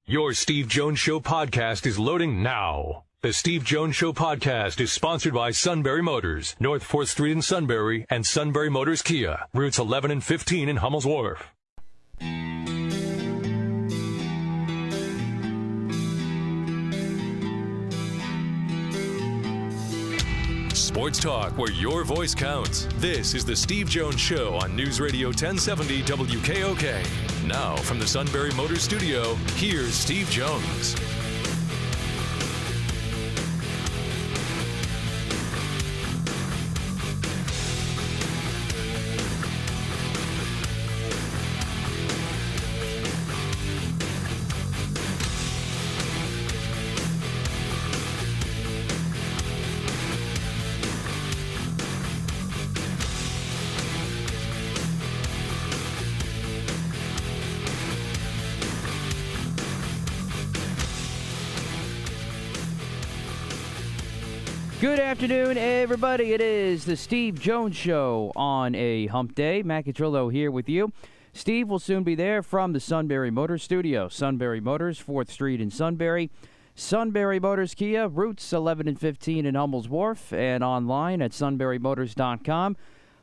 Your Steve Jones Show podcast is loading now. The Steve Jones Show podcast is sponsored by Sunbury Motors, North 4th Street in Sunbury, and Sunbury Motors Kia, routes 11 and 15 in Hummel's Wharf. Sports talk where your voice counts. This is the Steve Jones Show on News Radio 1070 WKOK. Now from the Sunbury Motors Studio, here's Steve Jones. Good afternoon, everybody. It is the Steve Jones Show on a hump day. Matt Catrillo here with you. Steve will soon be there from the Sunbury Motors Studio. Sunbury Motors, 4th Street in Sunbury. Sunbury Motors Kia, routes 11 and 15 in Hummel's Wharf, and online at sunburymotors.com.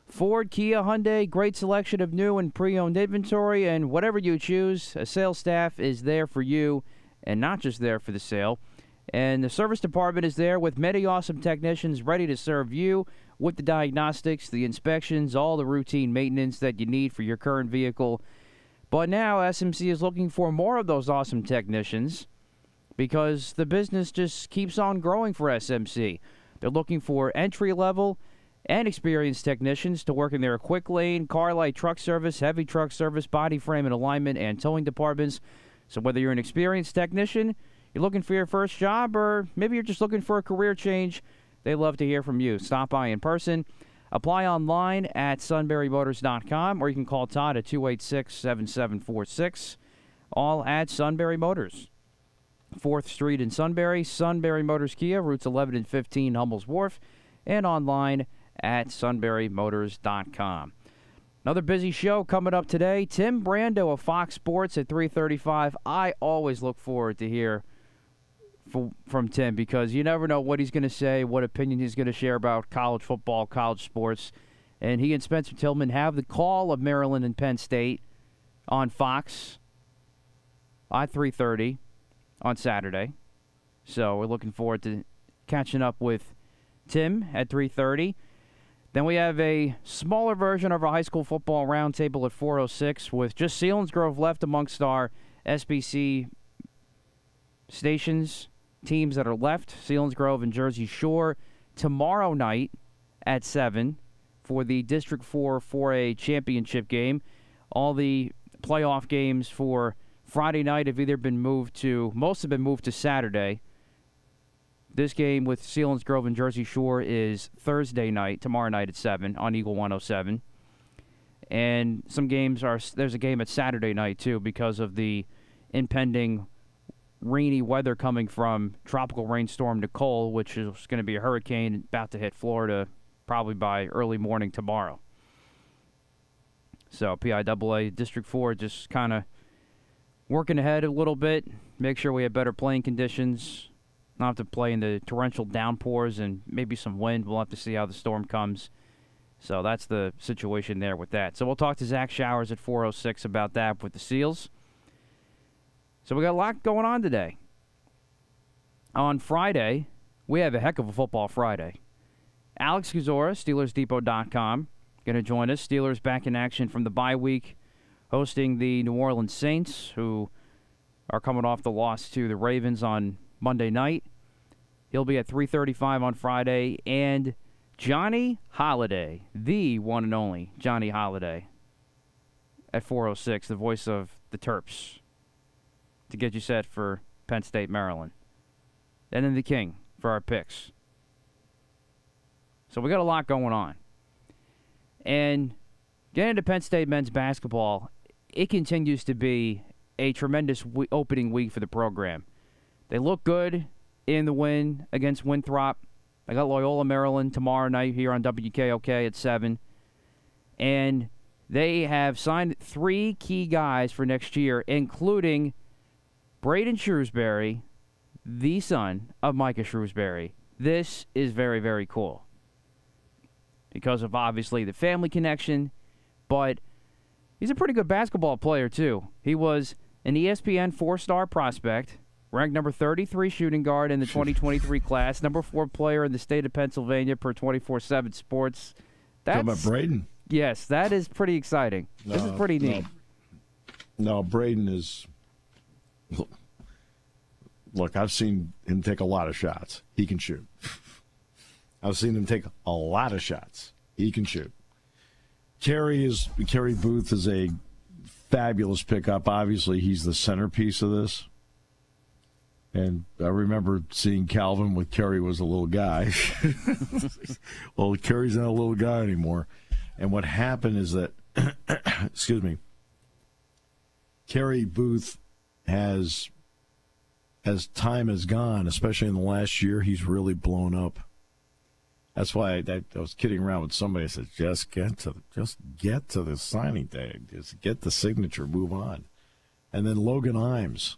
Ford, Kia, Hyundai, great selection of new and pre-owned inventory, and whatever you choose, a sales staff is there for you, and not just there for the sale. And the service department is there with many awesome technicians ready to serve you with the diagnostics, the inspections, all the routine maintenance that you need for your current vehicle. But now SMC is looking for more of those awesome technicians because the business just keeps on growing for SMC. They're looking for entry-level and experienced technicians to work in their quick lane, car, light truck service, heavy truck service, body frame and alignment, and towing departments. So whether you're an experienced technician, you're looking for your first job, or maybe you're just looking for a career change, they love to hear from you. Stop by in person. Apply online at sunburymotors.com, or you can call Todd at 286-7746, all at Sunbury Motors. 4th Street in Sunbury, Sunbury Motors Kia, routes 11 and 15, Hummel's Wharf, and online at sunburymotors.com. Another busy show coming up today. Tim Brando of Fox Sports at 3:35. I always look forward to hear from Tim because you never know what he's going to say, what opinion he's going to share about college football, college sports. And he and Spencer Tillman have the call of Maryland and Penn State on Fox at 3:30 on Saturday. So we're looking forward to catching up with Tim at 3:30. Then we have a smaller version of our high school football roundtable at 4:06 with just Selinsgrove left amongst our SBC stations, teams that are left. Selinsgrove and Jersey Shore tomorrow night at 7 for the District 4 4A championship game. All the playoff games for Friday night have either been moved to, most have been moved to Saturday. This game with Selinsgrove and Jersey Shore is Thursday night, tomorrow night at 7 on Eagle 107. And some games there's a game at Saturday night, too, because of the impending rainy weather coming from Tropical Rainstorm Nicole, which is going to be a hurricane about to hit Florida probably by early morning tomorrow. So PIAA District 4 just kind of working ahead a little bit, make sure we have better playing conditions. Not have to play in the torrential downpours and maybe some wind. We'll have to see how the storm comes. So that's the situation there with that. So we'll talk to Zach Showers at 4:06 about that with the Seals. So we got a lot going on today. On Friday, we have a heck of a football Friday. Alex Gazora, SteelersDepot.com, going to join us. Steelers back in action from the bye week, hosting the New Orleans Saints, who are coming off the loss to the Ravens on Monday night. He'll be at 3:35 on Friday. And Johnny Holiday, the one and only Johnny Holiday, at 4:06, the voice of the Terps, to get you set for Penn State-Maryland. And then the King for our picks. So we got a lot going on. And getting into Penn State men's basketball, it continues to be a tremendous opening week for the program. They look good in the win against Winthrop. I got Loyola, Maryland tomorrow night here on WKOK at 7. And they have signed 3 key guys for next year, including Braden Shrewsbury, the son of Micah Shrewsbury. This is very, very cool because of obviously the family connection, but he's a pretty good basketball player too. He was an ESPN 4-star prospect, ranked number 33 shooting guard in the 2023 class, number 4 player in the state of Pennsylvania per 24/7 Sports. Talking about Braden? Yes, that is pretty exciting. This is pretty neat. No, Braden is... Look, I've seen him take a lot of shots. He can shoot. I've seen him take a lot of shots. He can shoot. Kerry Booth is a fabulous pickup. Obviously, he's the centerpiece of this. And I remember seeing Calvin when Kerry was a little guy. Well, Kerry's not a little guy anymore. And what happened is that, excuse me, Kerry Booth has, as time has gone, especially in the last year, he's really blown up. That's why I was kidding around with somebody. I said, just get to the signing day. Just get the signature, move on. And then Logan Imes,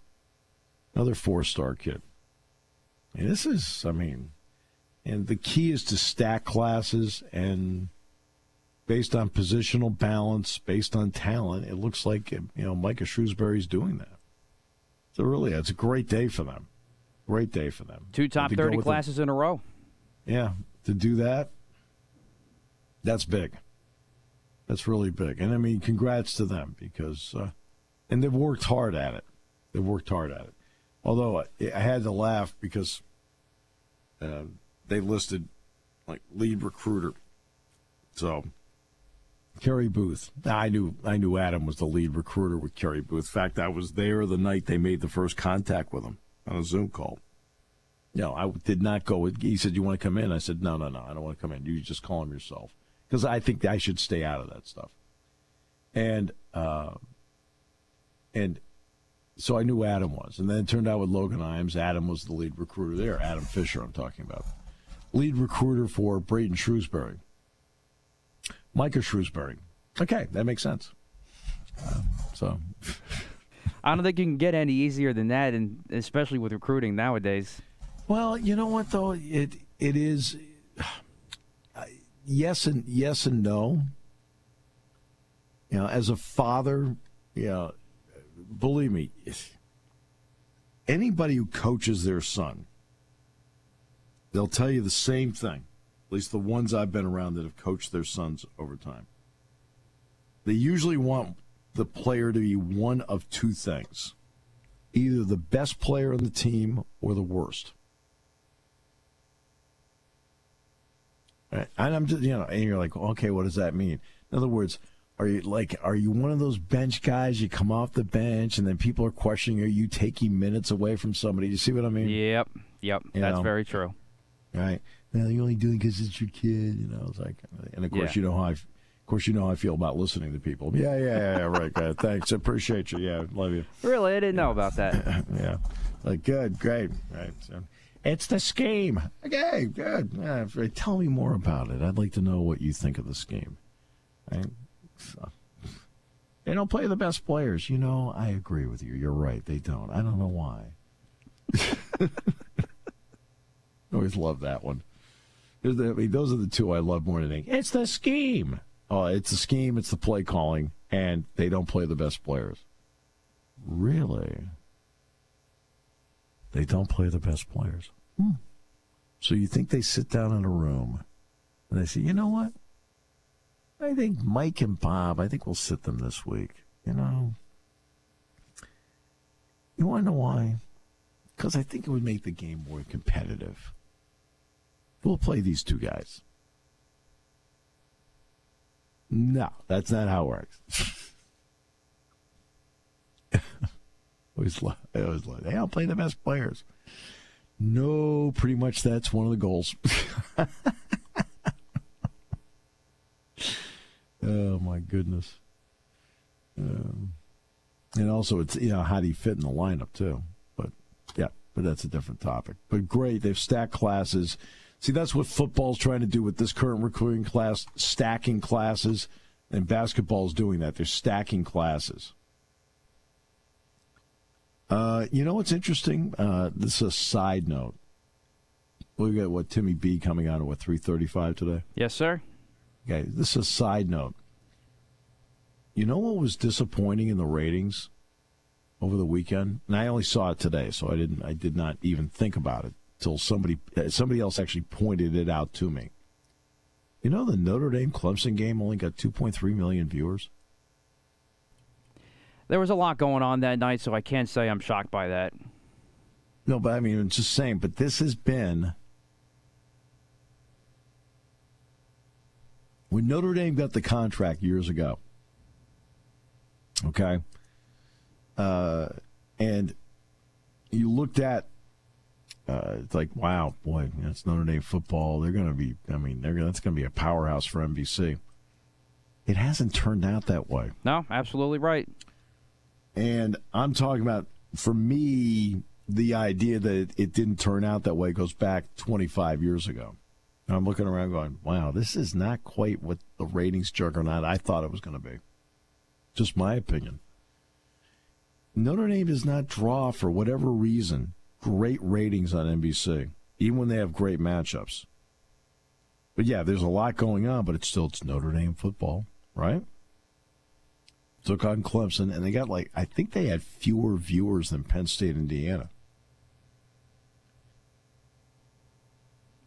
another 4-star kid. And and the key is to stack classes, and based on positional balance, based on talent, it looks like, Micah Shrewsbury's doing that. So really, it's a great day for them. Great day for them. 2 top 30 classes in a row. Yeah, to do that, that's big. That's really big. And, congrats to them because, and they've worked hard at it. Although I had to laugh because they listed, lead recruiter. So, Kerry Booth. I knew Adam was the lead recruiter with Kerry Booth. In fact, I was there the night they made the first contact with him on a Zoom call. No, I did not go. He said, "You want to come in?" I said, "No, I don't want to come in. You just call him yourself." Because I think I should stay out of that stuff. And so I knew Adam was. And then it turned out with Logan Imes, Adam was the lead recruiter there. Adam Fisher, I'm talking about. Lead recruiter for Braden Shrewsbury. Micah Shrewsbury. Okay, that makes sense. I don't think you can get any easier than that, and especially with recruiting nowadays. Well, you know what, though? It is yes and no. As a father, believe me, anybody who coaches their son, they'll tell you the same thing. At least the ones I've been around that have coached their sons over time. They usually want the player to be one of 2 things. Either the best player on the team or the worst. Right? And I'm just, and you're like, okay, what does that mean? In other words, are you one of those bench guys? You come off the bench and then people are questioning, are you taking minutes away from somebody? You see what I mean? Yep. That's very true. Right. Well, you're only doing it because it's your kid, It's like, and of course, you know how I feel about listening to people. Yeah, right. Thanks, appreciate you. Yeah, love you. Really, I didn't know about that. Yeah, good, great, right. So, it's the scheme. Okay, good. Yeah, tell me more about it. I'd like to know what you think of the scheme. Right? So, they don't play the best players. I agree with you. You're right. They don't. I don't know why. Always love that one. Those are the 2 I love more than anything. It's the scheme. Oh, it's the scheme. It's the play calling, and they don't play the best players. Really? They don't play the best players. So you think they sit down in a room and they say, you know what? I think Mike and Bob, we'll sit them this week. You want to know why? Because I think it would make the game more competitive. We'll play these 2 guys. No, that's not how it works. I always love. They don't play the best players. No, pretty much that's one of the goals. Oh my goodness. And also, it's how do you fit in the lineup too? But that's a different topic. But great, they've stacked classes. See, that's what football's trying to do with this current recruiting class, stacking classes, and basketball's doing that. They're stacking classes. You know what's interesting? This is a side note. We got Timmy B coming out at 3:35 today. Yes, sir. Okay, this is a side note. You know what was disappointing in the ratings over the weekend? And I only saw it today, so I did not even think about it till somebody else actually pointed it out to me. You know, the Notre Dame Clemson game only got 2.3 million viewers. There was a lot going on that night, so I can't say I'm shocked by that. No, but I mean, I'm just saying, but this has been... When Notre Dame got the contract years ago, okay, and you looked at, it's like, wow, boy, that's Notre Dame football. They're going to be, that's going to be a powerhouse for NBC. It hasn't turned out that way. No, absolutely right. And I'm talking about, for me, the idea that it didn't turn out that way goes back 25 years ago. And I'm looking around going, wow, this is not quite what the ratings juggernaut I thought it was going to be. Just my opinion. Notre Dame does not draw, for whatever reason, great ratings on NBC, even when they have great matchups. But yeah, there's a lot going on, but it's Notre Dame football, right? Took on Clemson, and they got I think they had fewer viewers than Penn State, Indiana.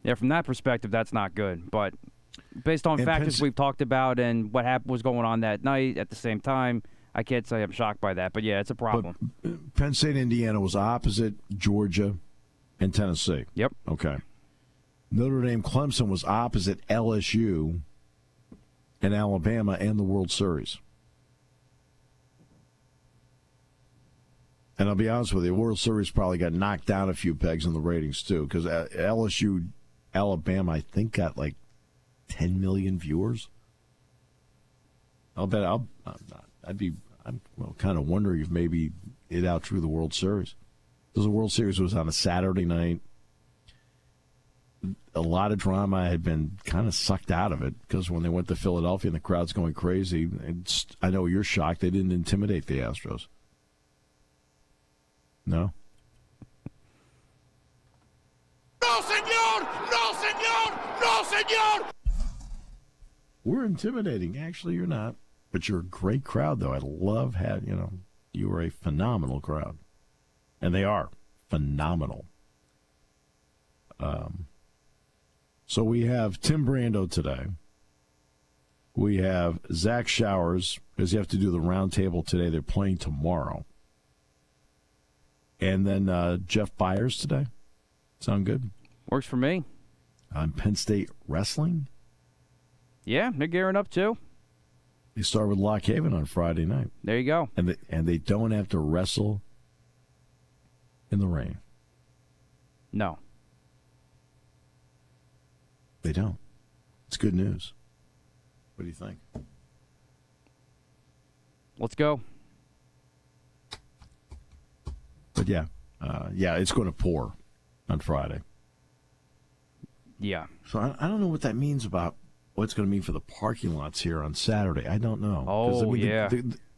Yeah, from that perspective, that's not good. But based on factors we've talked about and what was going on that night at the same time, I can't say I'm shocked by that. But yeah, it's a problem. But Penn State, Indiana was opposite Georgia and Tennessee. Yep. Okay. Notre Dame, Clemson was opposite LSU and Alabama and the World Series. And I'll be honest with you, the World Series probably got knocked down a few pegs in the ratings, too, because LSU, Alabama, I think, got 10 million viewers. I'm kind of wondering if maybe it outdrew the World Series. Because the World Series was on a Saturday night. A lot of drama had been kind of sucked out of it because when they went to Philadelphia and the crowd's going crazy, I know you're shocked they didn't intimidate the Astros. No? No, senor! No, senor! No, senor! We're intimidating. Actually, you're not. But you're a great crowd, though. I love you are a phenomenal crowd. And they are phenomenal. So we have Tim Brando today. We have Zach Showers, because you have to do the round table today. They're playing tomorrow. And then Jeff Byers today. Sound good? Works for me. On Penn State Wrestling. Yeah, they're gearing up too. They start with Lock Haven on Friday night. There you go. And they don't have to wrestle in the rain. No. They don't. It's good news. What do you think? Let's go. But yeah, it's going to pour on Friday. Yeah. So I don't know what that means about what it's going to mean for the parking lots here on Saturday. I don't know. Oh, yeah.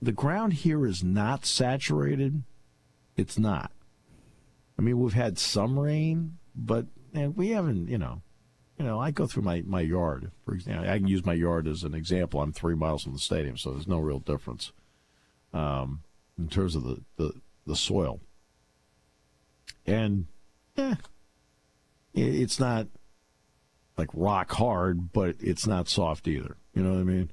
The ground here is not saturated. It's not. I mean, we've had some rain, but we haven't, I go through my yard, for example. I can use my yard as an example. I'm 3 miles from the stadium, so there's no real difference in terms of the soil. And, it's not rock hard, but it's not soft either. You know what I mean?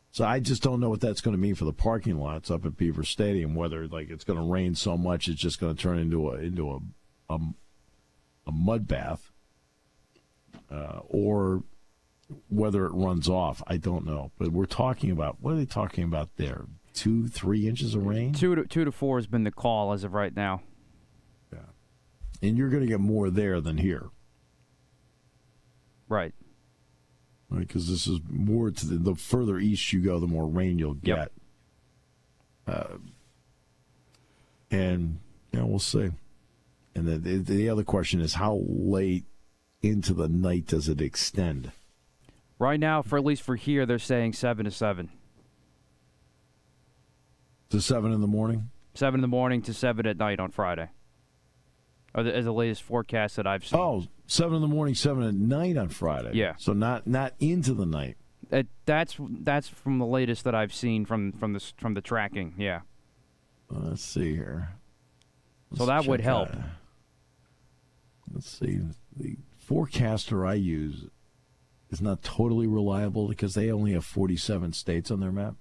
So I just don't know what that's going to mean for the parking lots up at Beaver Stadium, whether it's going to rain so much it's just going to turn into a mud bath, or whether it runs off. I don't know. But we're talking about, what are they talking about there? 2-3 inches of rain? 2 to 4 has been the call as of right now. Yeah. And you're going to get more there than here. Right. Because this is more to the further east you go, the more rain you'll get. Yep. And we'll see. And the other question is, how late into the night does it extend? Right now, at least for here, they're saying 7 to 7. To 7 in the morning? 7 in the morning to 7 at night on Friday. As the latest forecast that I've seen. Oh, 7 in the morning, 7 at night on Friday. Yeah. So not into the night. That's from the latest that I've seen from the tracking. Yeah. Let's see here. So that would help. Let's see. The forecaster I use is not totally reliable because they only have 47 states on their map.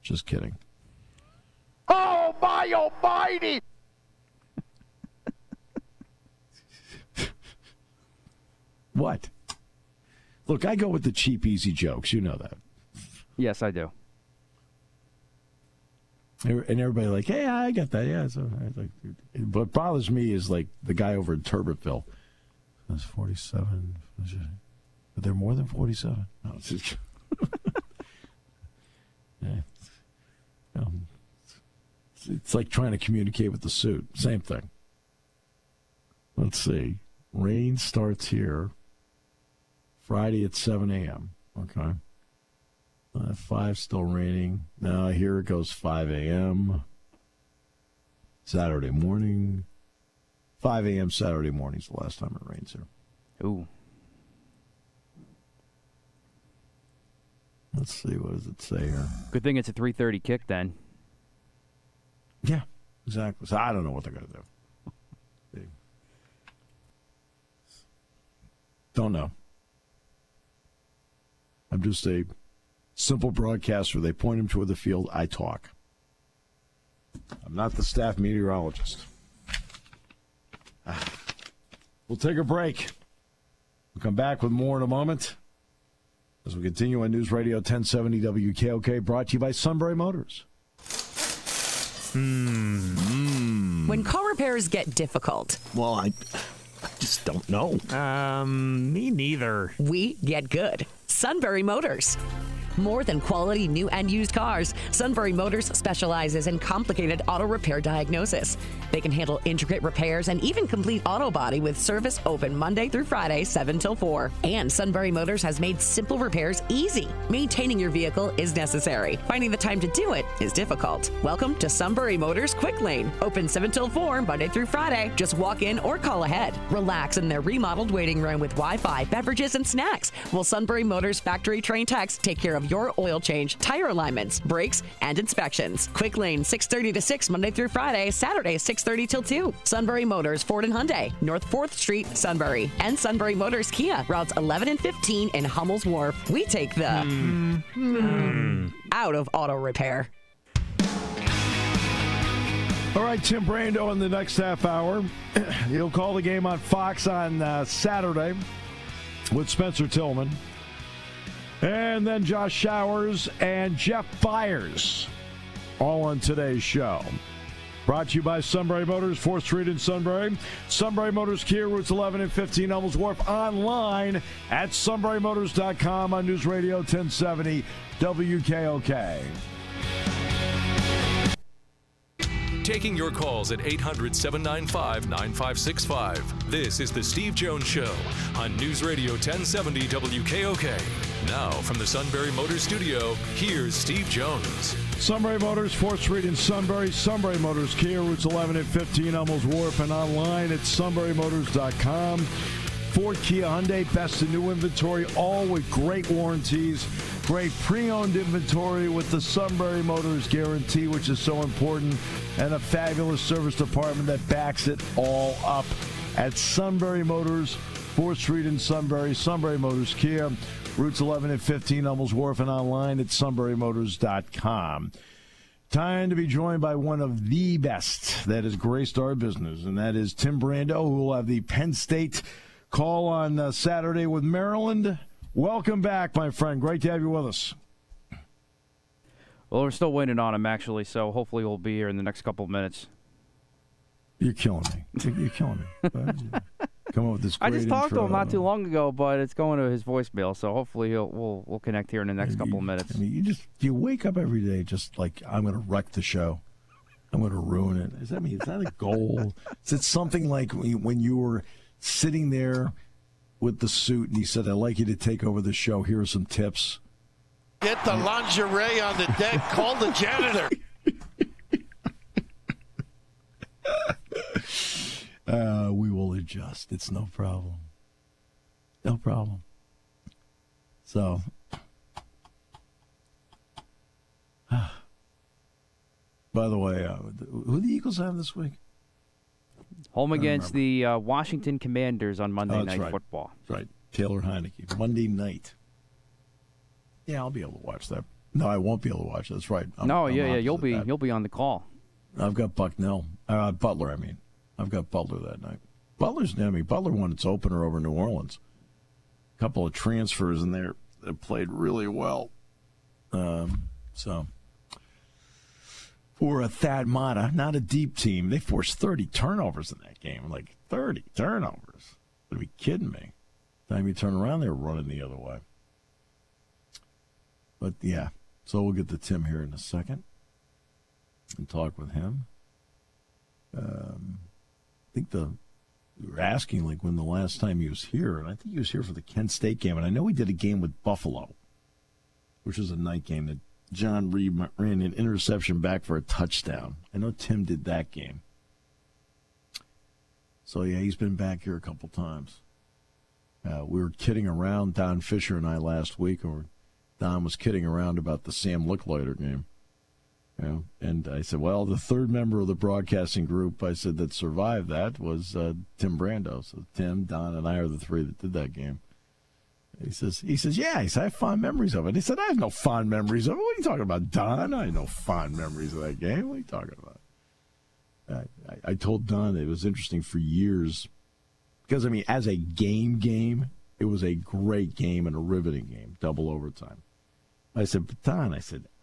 Just kidding. Oh, my almighty! What? Look, I go with the cheap, easy jokes. You know that. Yes, I do. And everybody like, hey, I got that. Yeah. So, what bothers me is like the guy over in Turbitville. That's 47. Are there more than 47? No, it's just, yeah. It's like trying to communicate with the suit. Same thing. Let's see. Rain starts here Friday at 7 a.m. Okay. 5 still raining. Now here it goes 5 a.m. Saturday morning. 5 a.m. Saturday morning is the last time it rains here. Ooh. Let's see. What does it say here? Good thing it's a 3:30 kick then. Yeah, exactly. So I don't know what they're going to do. Don't know. I'm just a simple broadcaster. They point him toward the field. I talk. I'm not the staff meteorologist. We'll take a break. We'll come back with more in a moment as we continue on News Radio 1070 WKOK, brought to you by Sunbury Motors. When car repairs get difficult, Well, I just don't know. Me neither. we get good. Sunbury Motors. More than quality new and used cars, Sunbury Motors specializes in complicated auto repair diagnosis. They can handle intricate repairs and even complete auto body with service open Monday through Friday, 7 till 4. And Sunbury Motors has made simple repairs easy. Maintaining your vehicle is necessary. Finding the time to do it is difficult. Welcome to Sunbury Motors Quick Lane. Open 7 till 4, Monday through Friday. Just walk in or call ahead. Relax in their remodeled waiting room with Wi-Fi, beverages, and snacks. While Sunbury Motors factory trained techs take care of your oil change, tire alignments, brakes, and inspections. Quick Lane, 6:30 to 6, Monday through Friday, Saturday, 6:30 till 2. Sunbury Motors, Ford and Hyundai, North 4th Street, Sunbury. And Sunbury Motors Kia, routes 11 and 15 in Hummel's Wharf. We take the out of auto repair. All right, Tim Brando in the next half hour. He'll call the game on Fox on Saturday with Spencer Tillman. And then Josh Showers and Jeff Byers, all on today's show. Brought to you by Sunbury Motors, 4th Street in Sunbury. Sunbury Motors Kia, routes 11 and 15, Hummels Wharf. Online at sunburymotors.com on News Radio 1070 WKOK. Taking your calls at 800-795-9565. This is the Steve Jones Show on News Radio 1070 WKOK. Now, from the Sunbury Motors Studio, here's Steve Jones. Sunbury Motors, 4th Street in Sunbury. Sunbury Motors Kia, routes 11 and 15, Hummels Wharf, and online at sunburymotors.com. Ford, Kia, Hyundai, best in new inventory, all with great warranties. Great pre-owned inventory with the Sunbury Motors guarantee, which is so important, and a fabulous service department that backs it all up at Sunbury Motors, 4th Street in Sunbury. Sunbury Motors Kia, routes 11 and 15, Hummels Wharf, and online at sunburymotors.com. Time to be joined by one of the best that has graced our business, and that is Tim Brando, who will have the Penn State call on Saturday with Maryland. Welcome back, my friend. Great to have you with us. Well, we're still waiting on him, actually, so hopefully we'll be here in the next couple of minutes. You're killing me. You're killing me. Come up with this great I just talked to intro. him not too long ago, but it's going to his voicemail, so hopefully we'll connect here in the next couple of minutes. I mean, you wake up every day just like, I'm going to wreck the show. I'm going to ruin it. Is that a goal? Is it something like when you were sitting there with the suit and he said, I'd like you to take over the show. Here are some tips. Get the lingerie on the deck. Call the janitor. We will adjust. It's no problem. No problem. So, by the way, who do the Eagles have this week? Home against the Washington Commanders on Monday Night right. Football. That's right. Taylor Heineke. Monday night. Yeah, I'll be able to watch that. No, I won't be able to watch it. That's right. You'll be on the call. I've got Butler, I mean. I've got Butler that night. Butler won its opener over New Orleans. A couple of transfers in there that played really well. So, for a Thad Matta, not a deep team, they forced 30 turnovers in that game. Like, 30 turnovers. Are you kidding me? Time you turn around, they were running the other way. But, yeah, so we'll get to Tim here in a second and talk with him. I think we were asking, like, when the last time he was here, and I think he was here for the Penn State game, and I know he did a game with Buffalo, which was a night game that John Reed ran an interception back for a touchdown. I know Tim did that game. So, yeah, he's been back here a couple times. We were kidding around, Don Fisher and I, last week, or Don was kidding around about the Sam Licklider game. And I said, well, the third member of the broadcasting group, I said, that survived that was Tim Brando. So Tim, Don, and I are the three that did that game. He says, yeah. He said, I have fond memories of it. He said, I have no fond memories of it. What are you talking about, Don? I have no fond memories of that game. What are you talking about? I told Don it was interesting for years because, I mean, as a game, it was a great game and a riveting game, double overtime. I said, but Don,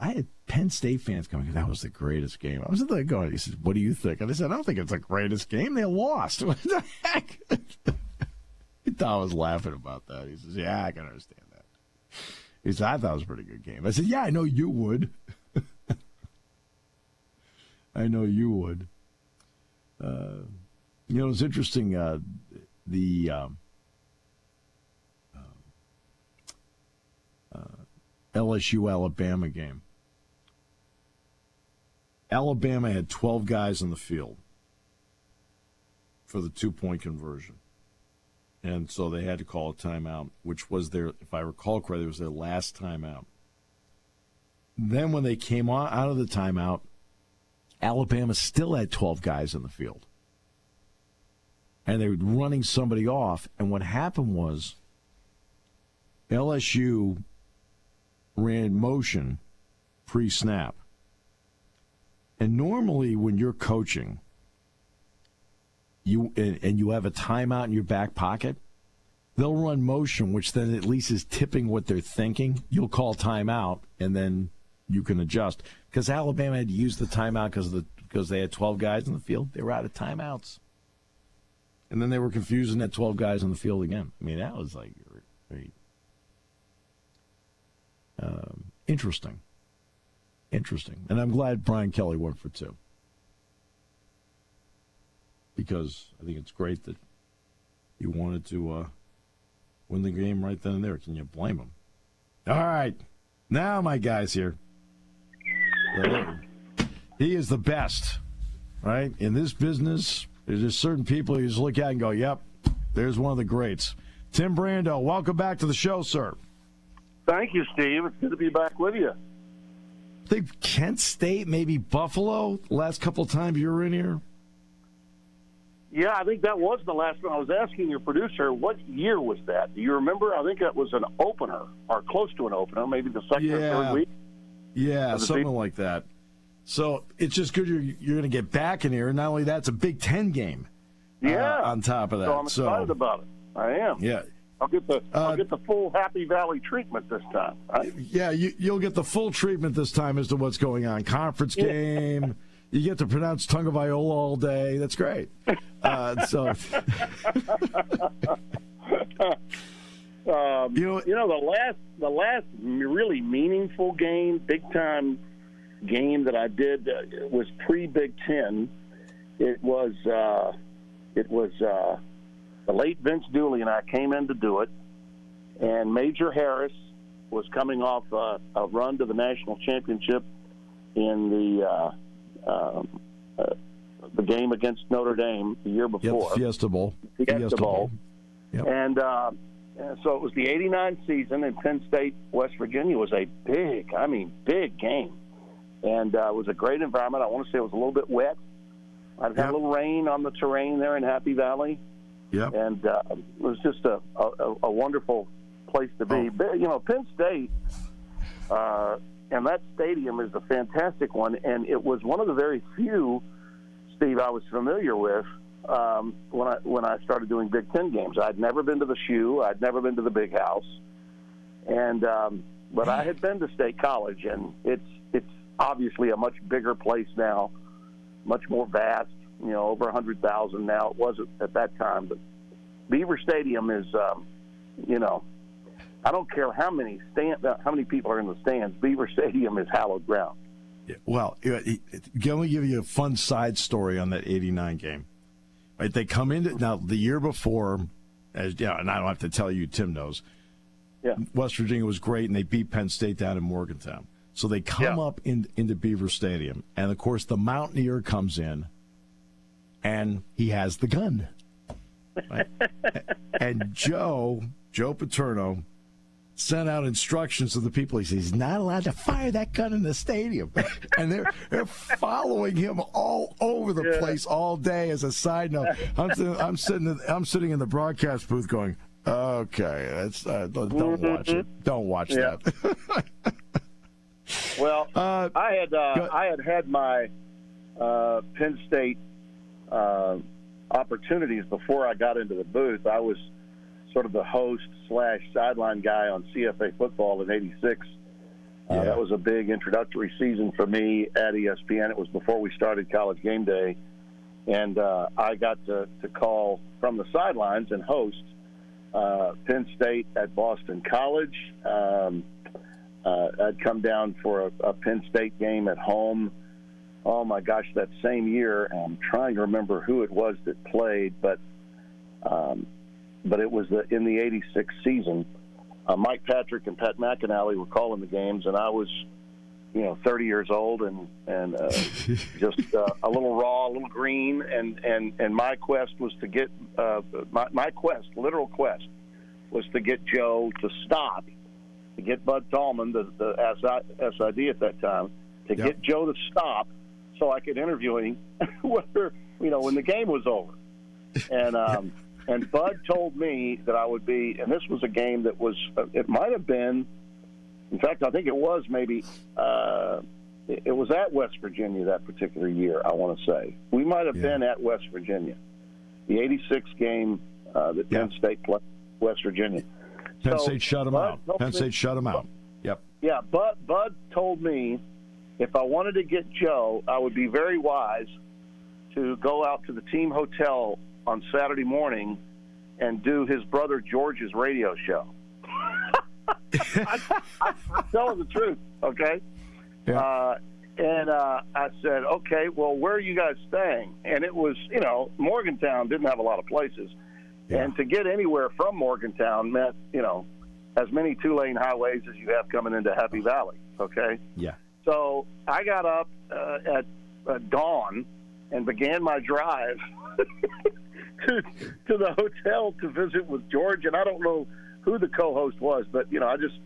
I had Penn State fans coming. That was the greatest game. I was there going, he said, what do you think? And I said, I don't think it's the greatest game. They lost. What the heck? Don was laughing about that. He says, yeah, I can understand that. He said, I thought it was a pretty good game. I said, yeah, I know you would. I know you would. It's interesting. The LSU-Alabama game. Alabama had 12 guys on the field for the two-point conversion. And so they had to call a timeout, which was their, if I recall correctly, it was their last timeout. Then when they came out of the timeout, Alabama still had 12 guys in the field. And they were running somebody off. And what happened was LSU ran motion pre-snap. And normally when you're coaching, you have a timeout in your back pocket, they'll run motion, which then at least is tipping what they're thinking. You'll call timeout, and then you can adjust. Because Alabama had to use the timeout because they had 12 guys in the field. They were out of timeouts. And then they were confusing that 12 guys on the field again. I mean, that was like very interesting. And I'm glad Brian Kelly went for two. Because I think it's great that he wanted to win the game right then and there. Can you blame him? All right. Now my guy's here. He is the best, right? In this business, there's just certain people you just look at and go, yep, there's one of the greats. Tim Brando, welcome back to the show, sir. Thank you, Steve. It's good to be back with you. I think Kent State, maybe Buffalo, last couple of times you were in here. Yeah, I think that was the last one. I was asking your producer, what year was that? Do you remember? I think that was an opener, or close to an opener, maybe the second or third week. Yeah, something like that. So it's just good you're going to get back in here. And not only that, it's a Big Ten game. Yeah. On top of that. So I'm excited about it. I am. Yeah. I'll get the full Happy Valley treatment this time. Right? Yeah, you'll get the full treatment this time as to what's going on. Conference game. You get to pronounce Tagovailoa all day. That's great. The last really meaningful game, big time game that I did was pre-Big Ten. It was the late Vince Dooley and I came in to do it, and Major Harris was coming off a run to the national championship in the the game against Notre Dame the year before. The Fiesta Bowl. Fiesta Bowl. Yep. And so it was the '89 season, and Penn State, West Virginia was a big game. And it was a great environment. I want to say it was a little bit wet. I've had a little rain on the terrain there in Happy Valley. Yep. And it was just a wonderful place to be. But, Penn State, and that stadium is a fantastic one, and it was one of the very few, Steve, I was familiar with when I started doing Big Ten games. I'd never been to the Shoe. I'd never been to the Big House. And but I had been to State College, and it's obviously a much bigger place now, much more vast, over 100,000 now. It wasn't at that time, but Beaver Stadium is, I don't care how many people are in the stands. Beaver Stadium is hallowed ground. Yeah, well, let me give you a fun side story on that '89 game. Right, they come in now the year before, and I don't have to tell you, Tim knows. Yeah. West Virginia was great, and they beat Penn State down in Morgantown. So they come up into Beaver Stadium, and of course the Mountaineer comes in, and he has the gun. Right? And Joe Paterno sent out instructions to the people. He says he's not allowed to fire that gun in the stadium, and they're following him all over the place all day. As a side note, I'm sitting in the broadcast booth going, "Okay, that's don't watch it. Don't watch that." Well, I had my Penn State opportunities before I got into the booth. I was sort of the host/sideline guy on CFA football in '86. That was a big introductory season for me at ESPN. It was before we started College Game Day, and I got to call from the sidelines and host Penn State at Boston College. I'd come down for a Penn State game at home. Oh, my gosh, that same year, and I'm trying to remember who it was that played, but it was in the '86 season. Mike Patrick and Pat McAnally were calling the games, and I was, 30 years old and just a little raw, a little green, and my quest was to get my quest, literal quest, was to get Joe to stop, to get Bud Tallman, the SID at that time, to get Joe to stop so I could interview him whether, when the game was over. And Bud told me that I would be, and this was a game that was, it might have been, in fact, I think it was maybe, it was at West Virginia that particular year, I want to say. We might have been at West Virginia, the '86 game that Penn State played West Virginia. Penn State shut him out. Penn State shut him out. Yep. Yeah, Bud told me if I wanted to get Joe, I would be very wise to go out to the team hotel on Saturday morning and do his brother George's radio show. I'm telling the truth, okay? Yeah. And I said, okay, well, where are you guys staying? And it was, Morgantown didn't have a lot of places. Yeah. And to get anywhere from Morgantown meant, as many two-lane highways as you have coming into Happy Valley, okay? Yeah. So I got up at dawn and began my drive to the hotel to visit with George. And I don't know who the co-host was, but, I just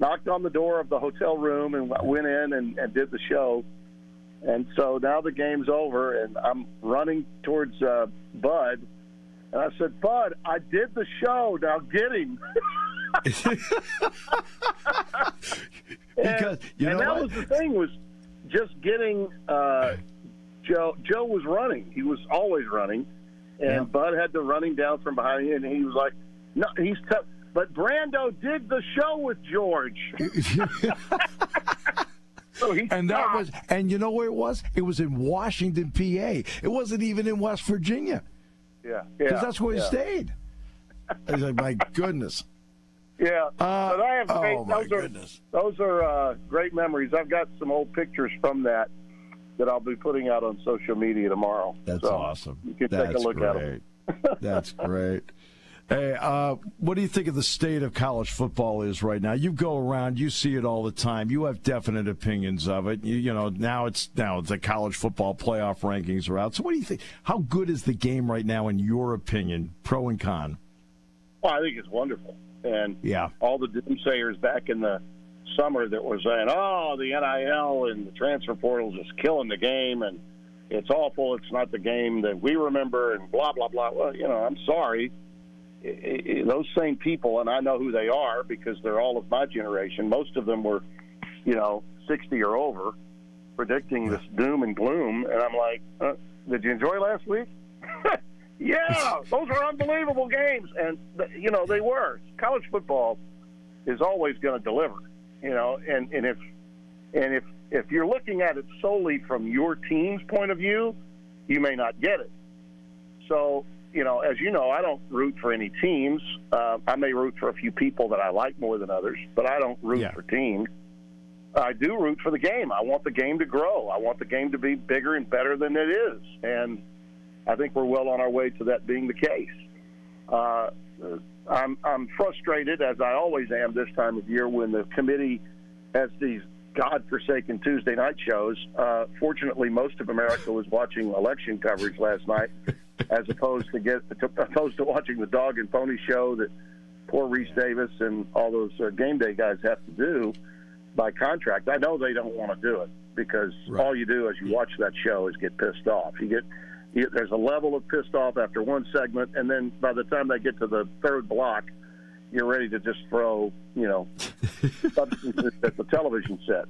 knocked on the door of the hotel room and went in and did the show. And so now the game's over, and I'm running towards Bud. And I said, Bud, I did the show. Now get him. Because that was the thing, was just getting Joe. Joe was running. He was always running. And Bud had to run him down from behind him. And he was like, no, he's tough. But Brando did the show with George. So and you know where it was? It was in Washington, PA. It wasn't even in West Virginia. Yeah. Because that's where he stayed. I was like, my goodness. Yeah. But I have goodness. Those are great memories. I've got some old pictures from that I'll be putting out on social media tomorrow. That's awesome. You can take a look at them. That's great. Hey, what do you think of the state of college football is right now? You go around, you see it all the time. You have definite opinions of it. You know, now the college football playoff rankings are out. So what do you think? How good is the game right now in your opinion, pro and con? Well, I think it's wonderful. And yeah, all the doomsayers back in the summer that were saying, oh, the NIL and the transfer portal is just killing the game, and it's awful, it's not the game that we remember, and blah, blah, blah. Well, you know, I'm sorry. Those same people, and I know who they are because they're all of my generation, most of them were, 60 or over, predicting this doom and gloom. And I'm like, did you enjoy last week? Yeah, those were unbelievable games. And, they were. College football is always going to deliver, and if you're looking at it solely from your team's point of view, you may not get it. So, as you know, I don't root for any teams. I may root for a few people that I like more than others, but I don't root for teams. I do root for the game. I want the game to grow. I want the game to be bigger and better than it is. And I think we're well on our way to that being the case. I'm frustrated, as I always am this time of year, when the committee has these godforsaken Tuesday night shows. Fortunately, most of America was watching election coverage last night, as opposed to watching the dog and pony show that poor Reese Davis and all those game day guys have to do by contract. I know they don't want to do it because all you do as you watch that show is get pissed off. There's a level of pissed off after one segment, and then by the time they get to the third block, you're ready to just throw, substances at the television set,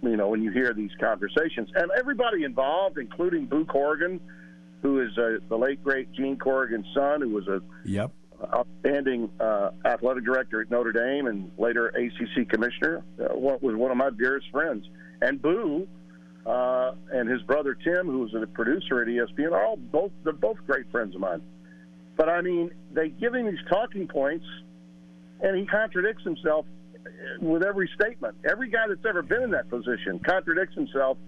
when you hear these conversations. And everybody involved, including Boo Corrigan, who is the late, great Gene Corrigan's son, who was a outstanding athletic director at Notre Dame and later ACC commissioner, was one of my dearest friends. And Boo and his brother Tim, who was a producer at ESPN, they're both great friends of mine. But, I mean, they give him these talking points, and he contradicts himself with every statement. Every guy that's ever been in that position contradicts himself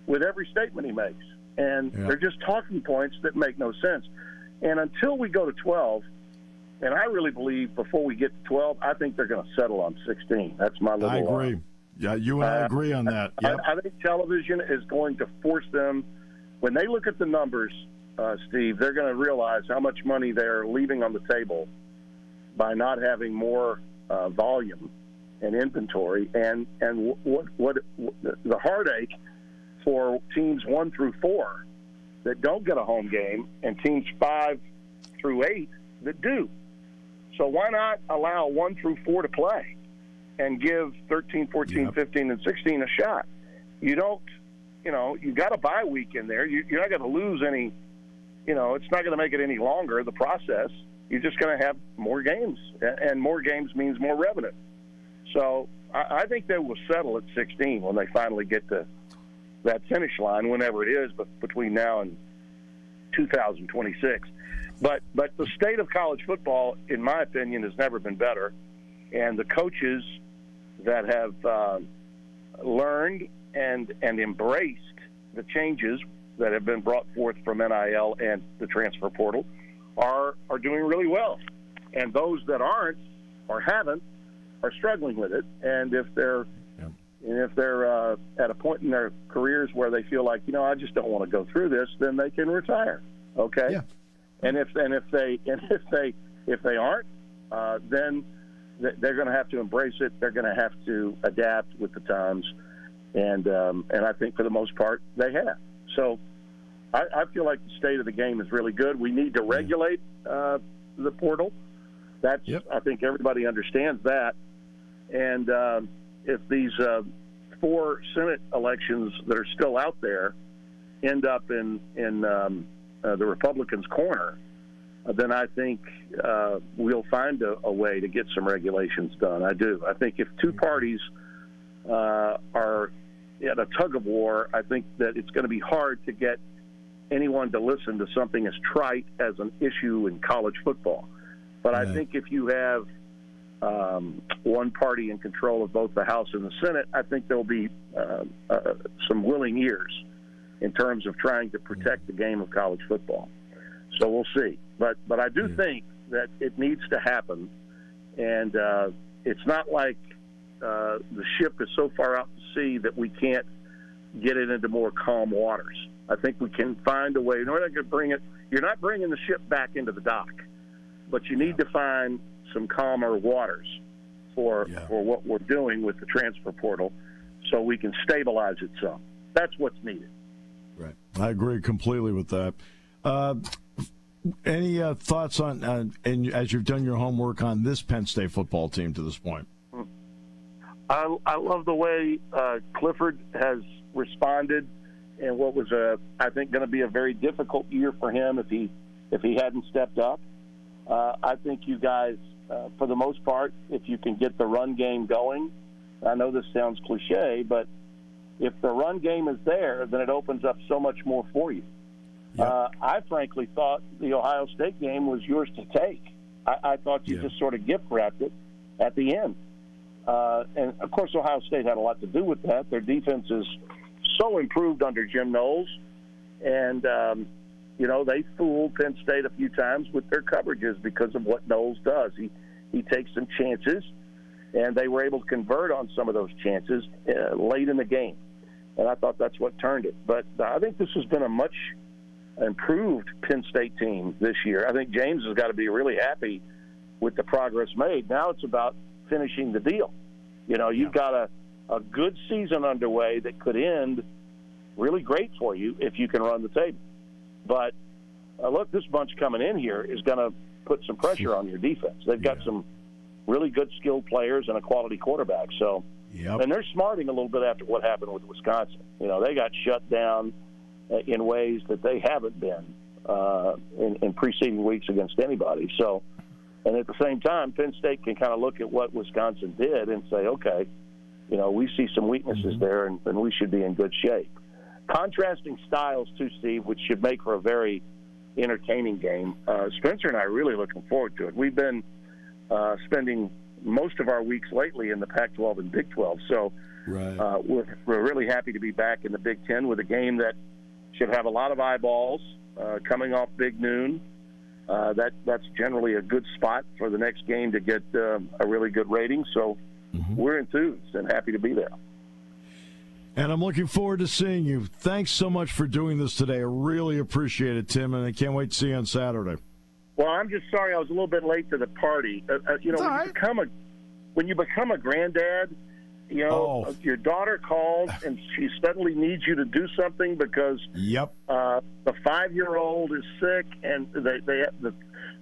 with every statement he makes. And they're just talking points that make no sense. And until we go to 12, and I really believe before we get to 12, I think they're going to settle on 16. That's my little... I agree. Yeah, you and I agree on that. Yep. I think television is going to force them, when they look at the numbers, Steve, they're going to realize how much money they're leaving on the table by not having more volume and inventory, and what the heartache for teams 1 through 4 that don't get a home game, and teams 5 through 8 that do. So why not allow 1 through 4 to play and give 13, 14, 15, and 16 a shot? You don't, you got a bye week in there. You're not going to lose any. It's not going to make it any longer, the process. You're just going to have more games, and more games means more revenue. So I think they will settle at 16 when they finally get to that finish line, whenever it is, but between now and 2026. But the state of college football, in my opinion, has never been better. And the coaches that have learned and embraced the changes that have been brought forth from NIL and the transfer portal are doing really well. And those that aren't or haven't are struggling with it. And if they're at a point in their careers where they feel like, I just don't want to go through this, then they can retire. Okay. Yeah. And if they aren't, then they're going to have to embrace it. They're going to have to adapt with the times, and I think for the most part they have. So I feel like the state of the game is really good. We need to regulate the portal. That's I think everybody understands that. And if these 4 Senate elections that are still out there end up in the Republicans' corner, then I think we'll find a way to get some regulations done. I do. I think if two parties are at a tug of war, I think that it's going to be hard to get anyone to listen to something as trite as an issue in college football. But I think if you have one party in control of both the House and the Senate, I think there'll be some willing ears in terms of trying to protect the game of college football. So we'll see. But I do think that it needs to happen, and it's not like the ship is so far out to sea that we can't get it into more calm waters. I think we can find a way. You're not going to bring it. You're not bringing the ship back into the dock, but you need to find some calmer waters for what we're doing with the transfer portal, so we can stabilize it some. That's what's needed. Right. I agree completely with that. Any thoughts on, and as you've done your homework on this Penn State football team to this point? I love the way Clifford has responded, and what was I think going to be a very difficult year for him if he hadn't stepped up. I think you guys, for the most part, if you can get the run game going, I know this sounds cliche, but if the run game is there, then it opens up so much more for you. Yep. I frankly thought the Ohio State game was yours to take. I thought you just sort of gift wrapped it at the end. And, of course, Ohio State had a lot to do with that. Their defense is so improved under Jim Knowles. And, they fooled Penn State a few times with their coverages because of what Knowles does. He takes some chances, and they were able to convert on some of those chances late in the game. And I thought that's what turned it. But I think this has been a much improved Penn State team this year. I think James has got to be really happy with the progress made. Now it's about finishing the deal. You've got a good season underway that could end really great for you if you can run the table. But look, this bunch coming in here is going to put some pressure on your defense. They've got some really good skilled players and a quality quarterback. So, and they're smarting a little bit after what happened with Wisconsin. They got shut down in ways that they haven't been in preceding weeks against anybody. So, and at the same time, Penn State can kind of look at what Wisconsin did and say, okay, we see some weaknesses there, and we should be in good shape. Contrasting styles, too, Steve, which should make for a very entertaining game. Spencer and I are really looking forward to it. We've been spending most of our weeks lately in the Pac-12 and Big 12, so we're really happy to be back in the Big 10 with a game that should have a lot of eyeballs coming off Big Noon. That's generally a good spot for the next game to get a really good rating, so we're enthused and happy to be there. And I'm looking forward to seeing you. Thanks so much for doing this today. I really appreciate it, Tim, and I can't wait to see you on Saturday. Well, I'm just sorry I was a little bit late to the party. When you become a granddad, your daughter calls and she suddenly needs you to do something because the 5-year-old is sick, and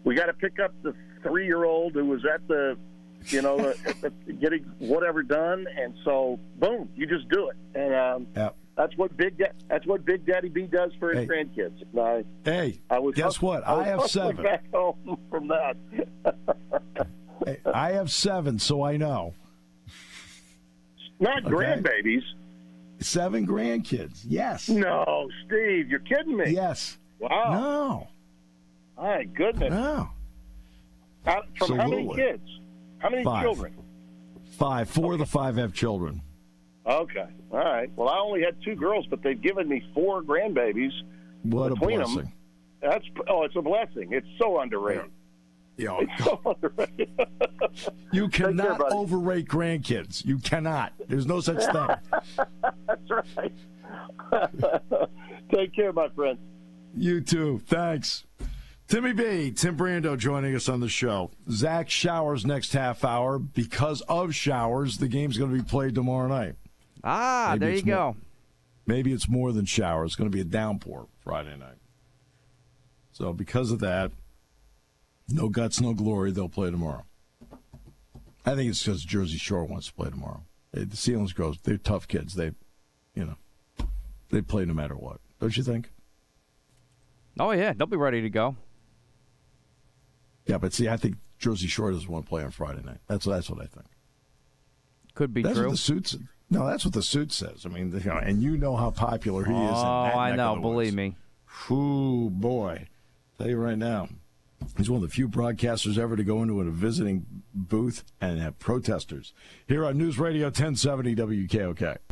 we got to pick up the 3-year-old who was at the getting whatever done, and so boom, you just do it, and that's what Big Daddy B does for his grandkids. Guess what? I have 7. Back home from that. I have 7, so I know. Not grandbabies. 7 grandkids. Yes. No, Steve, you're kidding me. Yes. Wow. No. My goodness. No. From how many kids? How many 5. children? 5. 4 of the 5 have children. Okay. All right. Well, I only had 2 girls, but they've given me 4 grandbabies. What a blessing. It's a blessing. It's so underrated. Yeah. It's so underrated. You cannot overrate grandkids. You cannot. There's no such thing. That's right. Take care, my friend. You too. Thanks. Timmy B, Tim Brando joining us on the show. Zach showers next half hour. Because of showers, the game's going to be played tomorrow night. There you go. Maybe it's more than showers. It's going to be a downpour Friday night. So because of that, no guts, no glory, they'll play tomorrow. I think it's because Jersey Shore wants to play tomorrow. The Sealands Groves, they're tough kids. They play no matter what. Don't you think? Oh, yeah. They'll be ready to go. Yeah, but see, I think Jersey Shore doesn't want to play on Friday night. That's what I think. Could be that's true. What the suit no, that's what the suit says. I mean, and you know how popular he is. Oh, I know. Believe me. Ooh, boy. Tell you right now, he's one of the few broadcasters ever to go into a visiting booth and have protesters. Here on News Radio 1070 WKOK.